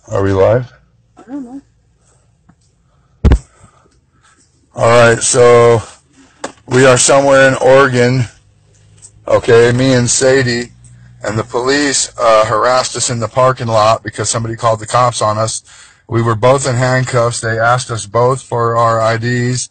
Are we live? I don't know. Alright, so we are somewhere in Oregon. Okay, me and Sadie, and the police harassed us in the parking lot because somebody called the cops on us. We were both in handcuffs. They asked us both for our IDs.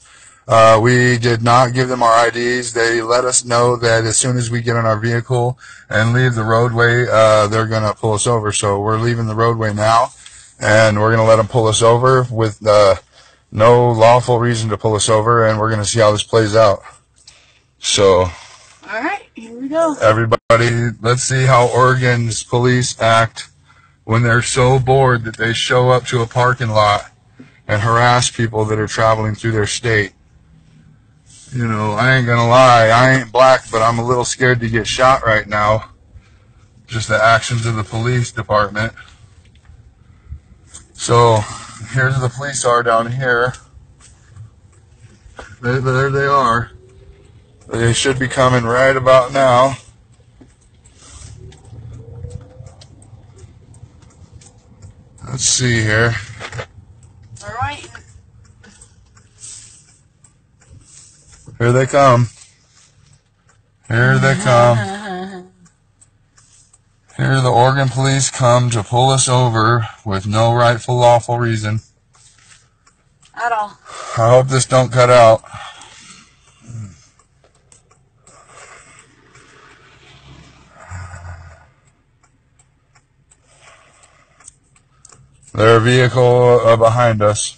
We did not give them our IDs. They let us know that as soon as we get in our vehicle and leave the roadway, they're going to pull us over. So we're leaving the roadway now, and we're going to let them pull us over with no lawful reason to pull us over, and we're going to see how this plays out. So, all right, here we go. Everybody, let's see how Oregon's police act when they're so bored that they show up to a parking lot and harass people that are traveling through their state. You know, I ain't gonna lie, I ain't black, but I'm a little scared to get shot right now. Just the actions of the police department. So, here's the police are down here. There they are. They should be coming right about now. Let's see here. All right. Here they come. Here they come. Here the Oregon police come to pull us over with no rightful lawful reason. At all. I hope this don't cut out. Their vehicle behind us.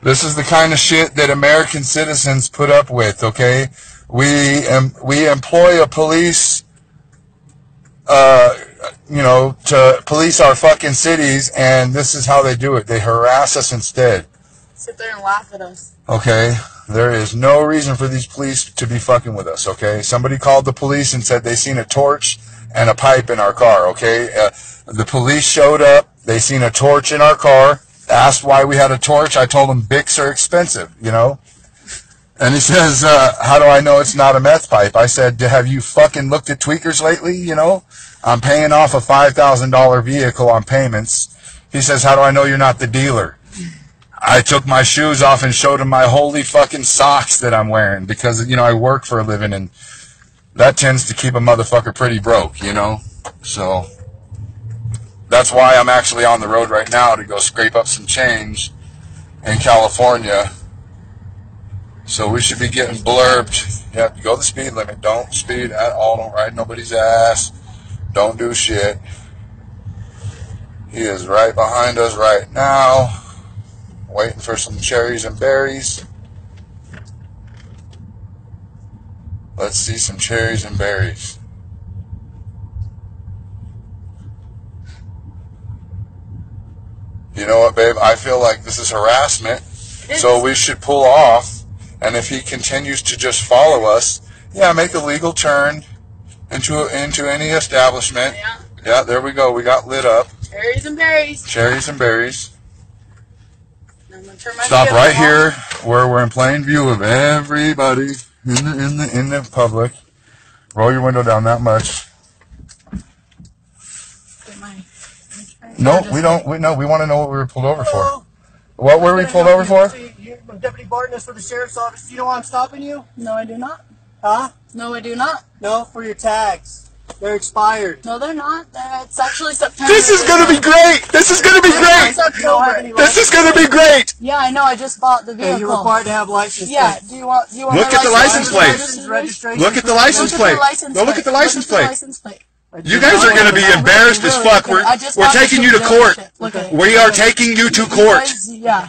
This is the kind of shit that American citizens put up with, okay? We employ a police, you know, to police our fucking cities, and this is how they do it. They harass us instead. Sit there and laugh at us. Okay? There is no reason for these police to be fucking with us, okay? Somebody called the police and said they seen a torch and a pipe in our car, okay? The police showed up. They seen a torch in our car. Asked why we had a torch. I told him Bics are expensive, you know? And he says, how do I know it's not a meth pipe? I said, have you fucking looked at tweakers lately, you know? I'm paying off a $5,000 vehicle on payments. He says, how do I know you're not the dealer? I took my shoes off and showed him my holy fucking socks that I'm wearing because, you know, I work for a living, and that tends to keep a motherfucker pretty broke, you know? So that's why I'm actually on the road right now to go scrape up some change in California. So we should be getting blurbed. You have to go the speed limit. Don't speed at all. Don't ride nobody's ass. Don't do shit. He is right behind us right now, waiting for some cherries and berries. Let's see some cherries and berries. You know what, babe? I feel like this is harassment, so we should pull off. And if he continues to just follow us, yeah, make a legal turn into any establishment. Yeah, there we go. We got lit up. Cherries and berries. Cherries and berries. I'm gonna turn my Stop right here, where we're in plain view of everybody in the public. Roll your window down that much. No, we don't. We want to know what we were pulled over for. What were we pulled over for? Deputy Barton is for the sheriff's office. Do you know why I'm stopping you? No, I do not. Huh? No, I do not. No, for your tags. They're expired. No, they're not. It's actually September. This is gonna be great. This is gonna be great. This is gonna be great. Yeah, I know. I just bought the vehicle. Yeah, you're required to have license plate. Yeah. Do you want? Look at the license plate. Look at the license plate. Go look at the license plate. You guys are going to be embarrassed as fuck. We're taking you to court. We are taking you to court.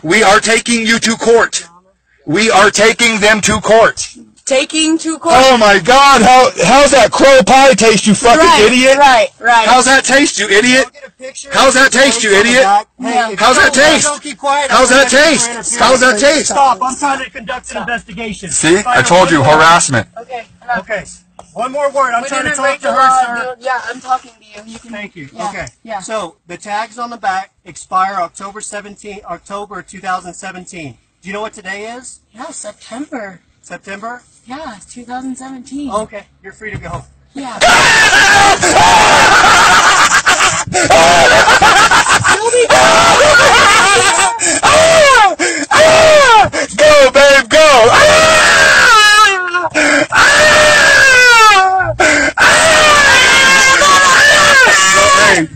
We are taking you to court. We are taking them to court. Taking to court. Oh my God! How's that crow pie taste, you fucking idiot? Right. How's that taste, you idiot? How's that taste, you idiot? How's that taste? How's that taste? How's that taste? Stop! I'm trying to conduct an investigation. See, I told you, harassment. Okay. Okay. One more word. I'm trying to talk to her, sir. Yeah, I'm talking to you. You can. Thank you. Yeah, okay. Yeah. So the tags on the back expire October 2017. Do you know what today is? Yeah, September. September? Yeah, it's 2017. Okay, you're free to go. Yeah. Go, babe, go!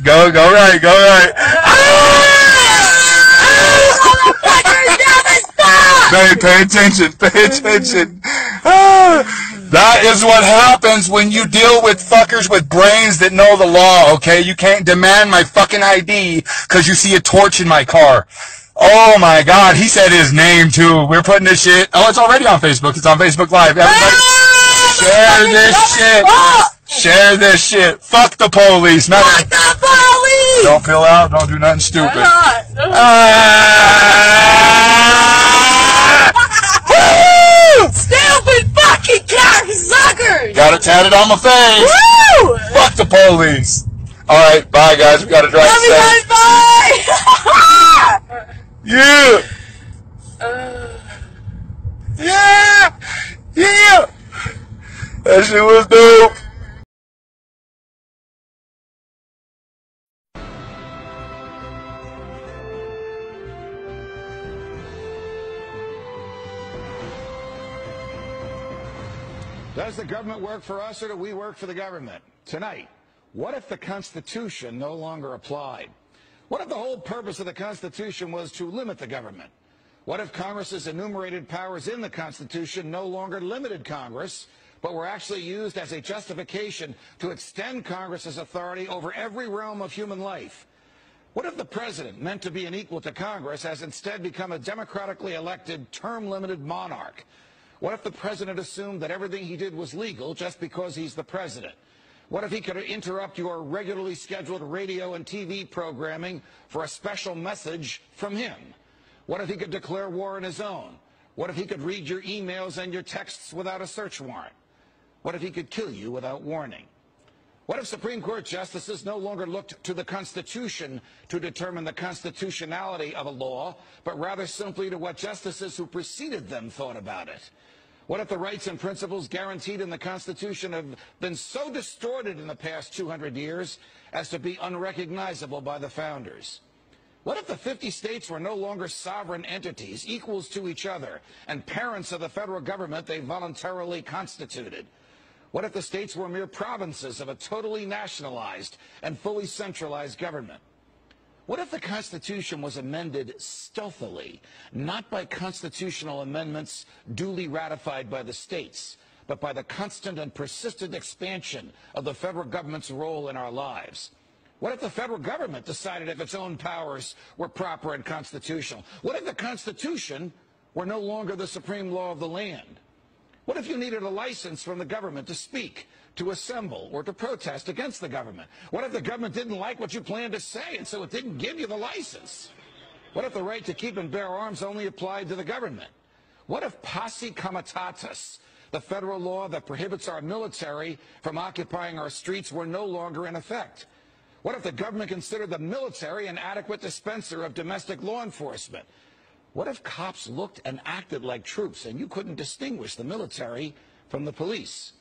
Go right, go right. Babe, pay attention, pay attention. That is what happens when you deal with fuckers with brains that know the law, okay? You can't demand my fucking ID because you see a torch in my car. Oh my God, he said his name too. We're putting this shit. Oh, it's already on Facebook. It's on Facebook Live. Everybody, share this shit. Share this shit. Fuck the police. Fuck the police! Don't fill out. Don't do nothing stupid. Stupid fucking cocksuckers! Got it tatted on my face. Woo! Fuck the police. All right, bye guys. We gotta drive. Love you guys. Bye. Yeah. Yeah. Yeah. That shit was dope. Does the government work for us or do we work for the government? Tonight, what if the Constitution no longer applied? What if the whole purpose of the Constitution was to limit the government? What if Congress's enumerated powers in the Constitution no longer limited Congress, but were actually used as a justification to extend Congress's authority over every realm of human life? What if the president, meant to be an equal to Congress, has instead become a democratically elected, term-limited monarch? What if the president assumed that everything he did was legal just because he's the president? What if he could interrupt your regularly scheduled radio and TV programming for a special message from him? What if he could declare war on his own? What if he could read your emails and your texts without a search warrant? What if he could kill you without warning? What if Supreme Court justices no longer looked to the Constitution to determine the constitutionality of a law, but rather simply to what justices who preceded them thought about it? What if the rights and principles guaranteed in the Constitution have been so distorted in the past 200 years as to be unrecognizable by the founders? What if the 50 states were no longer sovereign entities, equals to each other, and parents of the federal government they voluntarily constituted? What if the states were mere provinces of a totally nationalized and fully centralized government? What if the Constitution was amended stealthily, not by constitutional amendments duly ratified by the states, but by the constant and persistent expansion of the federal government's role in our lives? What if the federal government decided if its own powers were proper and constitutional? What if the Constitution were no longer the supreme law of the land? What if you needed a license from the government to speak, to assemble, or to protest against the government? What if the government didn't like what you planned to say, and so it didn't give you the license? What if the right to keep and bear arms only applied to the government? What if posse comitatus, the federal law that prohibits our military from occupying our streets, were no longer in effect? What if the government considered the military an adequate dispenser of domestic law enforcement? What if cops looked and acted like troops and you couldn't distinguish the military from the police?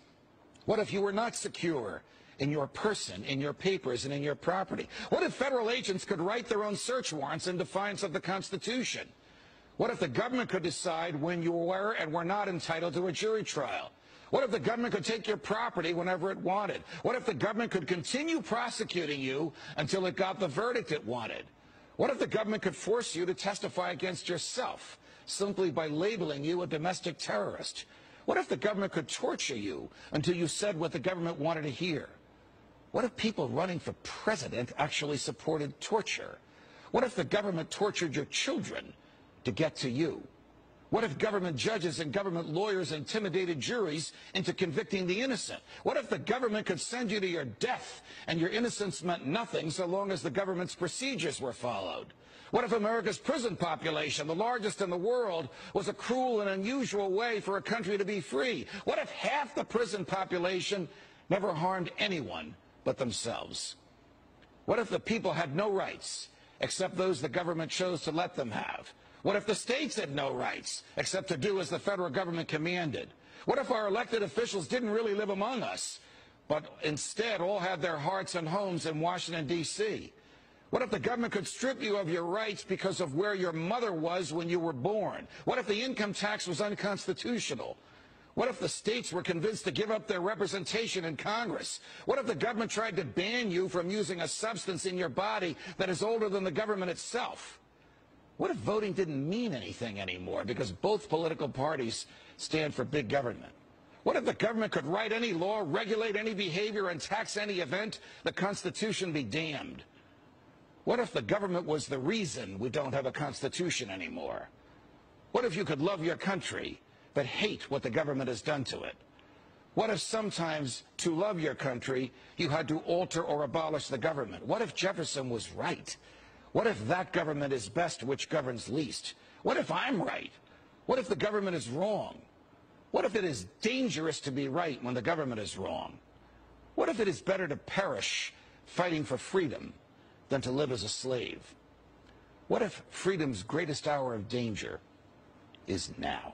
What if you were not secure in your person, in your papers, and in your property? What if federal agents could write their own search warrants in defiance of the Constitution? What if the government could decide when you were and were not entitled to a jury trial? What if the government could take your property whenever it wanted? What if the government could continue prosecuting you until it got the verdict it wanted? What if the government could force you to testify against yourself simply by labeling you a domestic terrorist? What if the government could torture you until you said what the government wanted to hear? What if people running for president actually supported torture? What if the government tortured your children to get to you? What if government judges and government lawyers intimidated juries into convicting the innocent? What if the government could send you to your death and your innocence meant nothing so long as the government's procedures were followed? What if America's prison population, the largest in the world, was a cruel and unusual way for a country to be free? What if half the prison population never harmed anyone but themselves? What if the people had no rights except those the government chose to let them have? What if the states had no rights except to do as the federal government commanded? What if our elected officials didn't really live among us, but instead all have their hearts and homes in Washington, D.C.? What if the government could strip you of your rights because of where your mother was when you were born? What if the income tax was unconstitutional? What if the states were convinced to give up their representation in Congress? What if the government tried to ban you from using a substance in your body that is older than the government itself? What if voting didn't mean anything anymore because both political parties stand for big government? What if the government could write any law, regulate any behavior, and tax any event? The Constitution be damned. What if the government was the reason we don't have a Constitution anymore? What if you could love your country but hate what the government has done to it? What if sometimes to love your country you had to alter or abolish the government? What if Jefferson was right? What if that government is best which governs least? What if I'm right? What if the government is wrong? What if it is dangerous to be right when the government is wrong? What if it is better to perish fighting for freedom than to live as a slave? What if freedom's greatest hour of danger is now?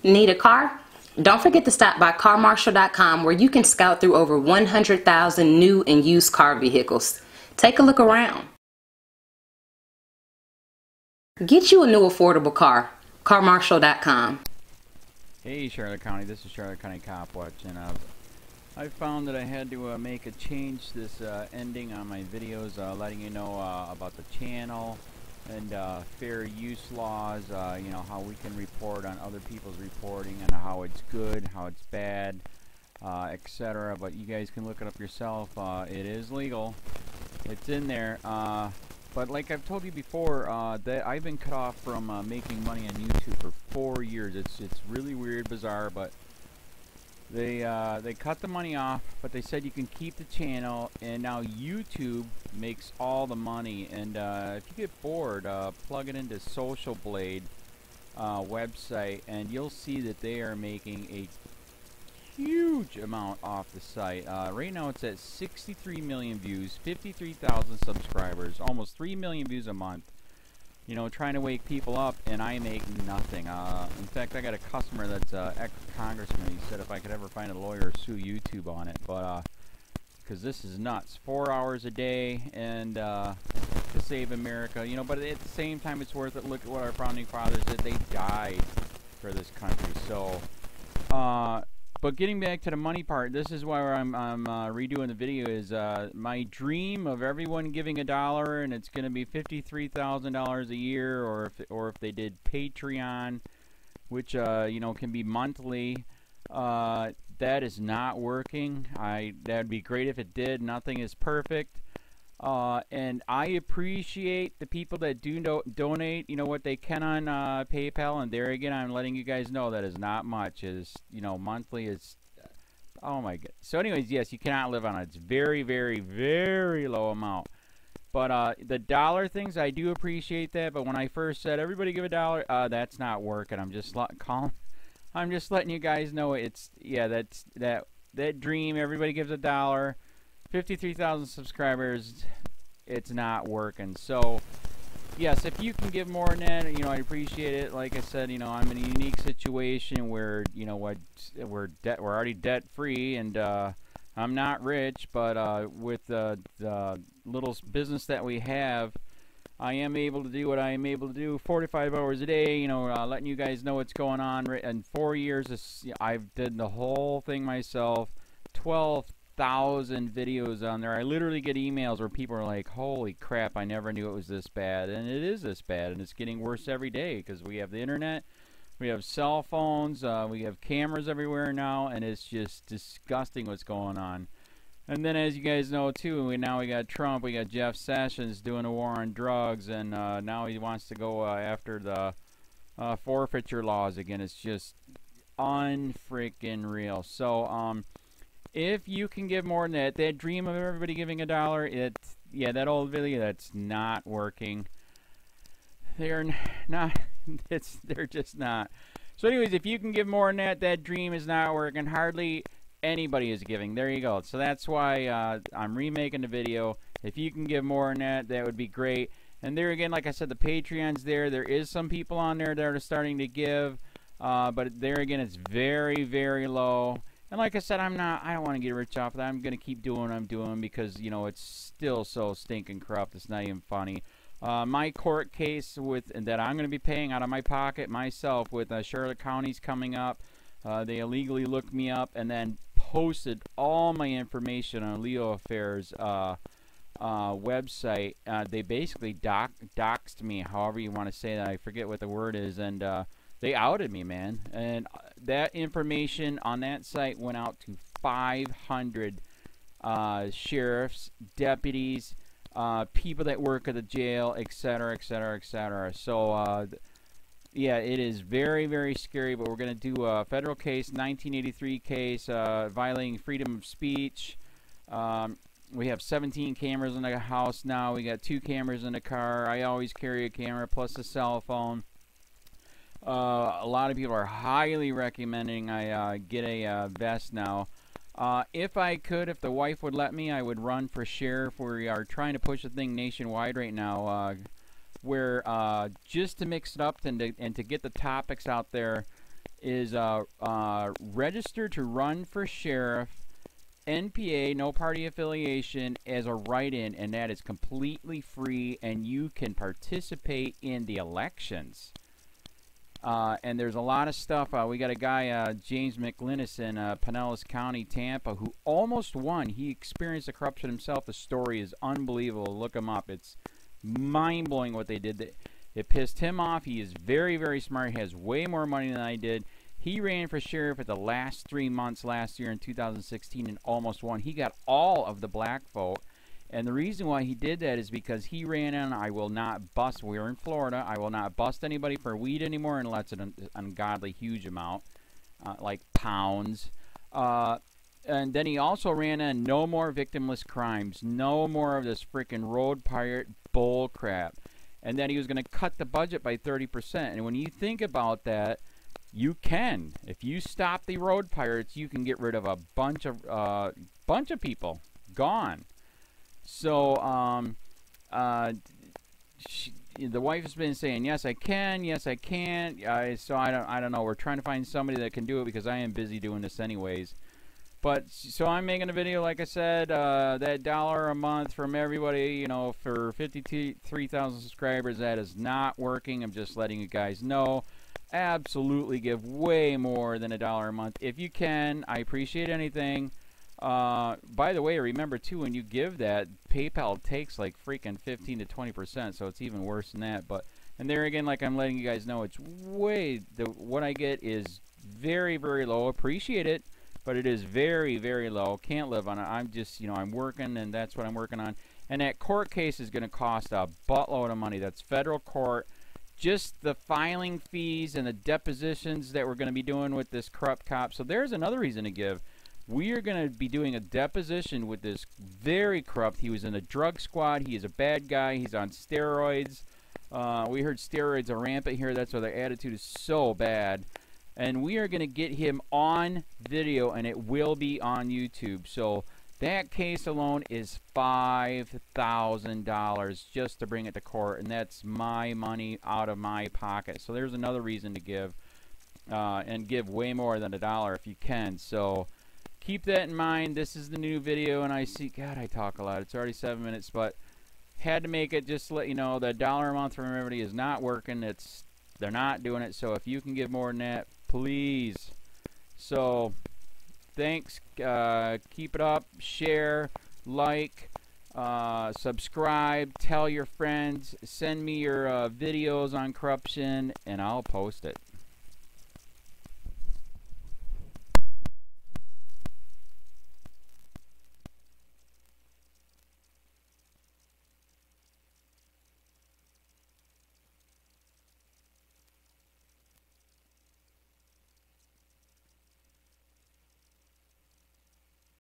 Need a car? Don't forget to stop by carmarshal.com where you can scout through over 100,000 new and used car vehicles. Take a look around. Get you a new affordable car. carmarshal.com. Hey Charlotte County, this is Charlotte County COPWATCH, and I found that I had to make a change this ending on my videos, letting you know about the channel and fair use laws, you know, how we can report on other people's reporting and how it's good, how it's bad, etc. But you guys can look it up yourself. It is legal. It's in there. But like I've told you before, that I've been cut off from making money on YouTube for 4 years. It's really weird, bizarre, but they cut the money off, but they said you can keep the channel, and now YouTube makes all the money. And if you get bored, plug it into Social Blade website, and you'll see that they are making a huge amount off the site. Right now it's at 63 million views, 53,000 subscribers, almost 3 million views a month. You know, trying to wake people up, and I make nothing. In fact, I got a customer that's ex-congressman. He said if I could ever find a lawyer, sue YouTube on it. But because this is nuts. 4 hours a day, and to save America. You know, but at the same time, it's worth it. Look at what our founding fathers did. They died for this country. So, but getting back to the money part, this is why I'm redoing the video. Is my dream of everyone giving $1, and it's going to be $53,000 a year, or if they did Patreon, which you know, can be monthly. That is not working. That'd be great if it did. Nothing is perfect. And I appreciate the people that do donate, you know, what they can on PayPal. And there again, I'm letting you guys know that is not much. Is, you know, monthly is, oh my god. So anyways, yes, you cannot live on it. It's very, very, very low amount. But the dollar things, I do appreciate that. But when I first said everybody give $1, that's not working. I'm just letting you guys know it's, yeah, that's that dream. Everybody gives $1. 53,000 subscribers, it's not working. So yes, if you can give more than that, you know, I appreciate it. Like I said, you know, I'm in a unique situation where, you know, what we're already debt free, and I'm not rich, but with the little business that we have, I am able to do what I am able to do 45 hours a day, you know, letting you guys know what's going on. In 4 years, I've did the whole thing myself. 12,000 videos on there. I literally get emails where people are like, holy crap, I never knew it was this bad. And it is this bad, and it's getting worse every day because we have the internet, we have cell phones, we have cameras everywhere now, and it's just disgusting what's going on. And then, as you guys know too, now we got Trump, we got Jeff Sessions doing a war on drugs, and now he wants to go after the forfeiture laws again. It's just unfreaking real. So if you can give more than that dream of everybody giving $1, it's, yeah, that old video, that's not working. They're not, They're just not. So anyways, if you can give more than that, that dream is not working. Hardly anybody is giving. There you go. So that's why I'm remaking the video. If you can give more than that, that would be great. And there again, like I said, the Patreon's there. There is some people on there that are starting to give, but there again, it's very, very low. And like I said, I don't want to get rich off of that. I'm going to keep doing what I'm doing because, you know, it's still so stinking corrupt. It's not even funny. My court case that I'm going to be paying out of my pocket myself with Charlotte County's coming up. They illegally looked me up and then posted all my information on LEOAFFAIRS website. They basically doxed me, however you want to say that. I forget what the word is, and they outed me, man. And that information on that site went out to 500 sheriffs, deputies, people that work at the jail, etc., etc., etc. So, yeah, it is very, very scary, but we're going to do a federal case, 1983 case, violating freedom of speech. We have 17 cameras in the house now. We got 2 cameras in the car. I always carry a camera plus a cell phone. A lot of people are highly recommending I get a vest now. If I could, if the wife would let me, I would run for sheriff. We are trying to push the thing nationwide right now, where just to mix it up and to get the topics out there is register to run for sheriff, NPA, no party affiliation, as a write-in, and that is completely free, and you can participate in the elections. And there's a lot of stuff. We got a guy, James McLinnis in Pinellas County, Tampa, who almost won. He experienced the corruption himself. The story is unbelievable. Look him up. It's mind-blowing what they did. It pissed him off. He is very, very smart. He has way more money than I did. He ran for sheriff at the last 3 months last year in 2016 and almost won. He got all of the black vote. And the reason why he did that is because he ran in, I will not bust, we're in Florida, I will not bust anybody for weed anymore unless it's an ungodly huge amount, like pounds. And then he also ran in no more victimless crimes, no more of this freaking road pirate bull crap. And then he was going to cut the budget by 30%. And when you think about that, you can. If you stop the road pirates, you can get rid of a bunch of people. Gone. So, the wife has been saying, yes, I can, yes, I can't. So I don't know. We're trying to find somebody that can do it because I am busy doing this anyways. But, so I'm making a video, like I said, that $1 a month from everybody, you know, for 53,000 subscribers, that is not working. I'm just letting you guys know. Absolutely give way more than $1 a month. If you can, I appreciate anything. By the way, remember too, when you give that, PayPal takes like freaking 15 to 20%, so it's even worse than that. But, and there again, like I'm letting you guys know, it's way, what I get is very, very low. Appreciate it, but it is very, very low. Can't live on it. I'm just, you know, I'm working, and that's what I'm working on. And that court case is going to cost a buttload of money. That's federal court. Just the filing fees and the depositions that we're going to be doing with this corrupt cop. So there's another reason to give. We are going to be doing a deposition with this very corrupt. He was in a drug squad. He is a bad guy. He's on steroids. We heard steroids are rampant here. That's why their attitude is so bad. And we are going to get him on video, and it will be on YouTube. So that case alone is $5,000 just to bring it to court, and that's my money out of my pocket. So there's another reason to give, and give way more than $1 if you can. So keep that in mind. This is the new video, and I see, God, I talk a lot. It's already 7 minutes, but had to make it just to let you know that $1 a month from everybody is not working. They're not doing it. So if you can give more than that, please. So thanks. Keep it up. Share, like, subscribe, tell your friends, send me your videos on corruption, and I'll post it.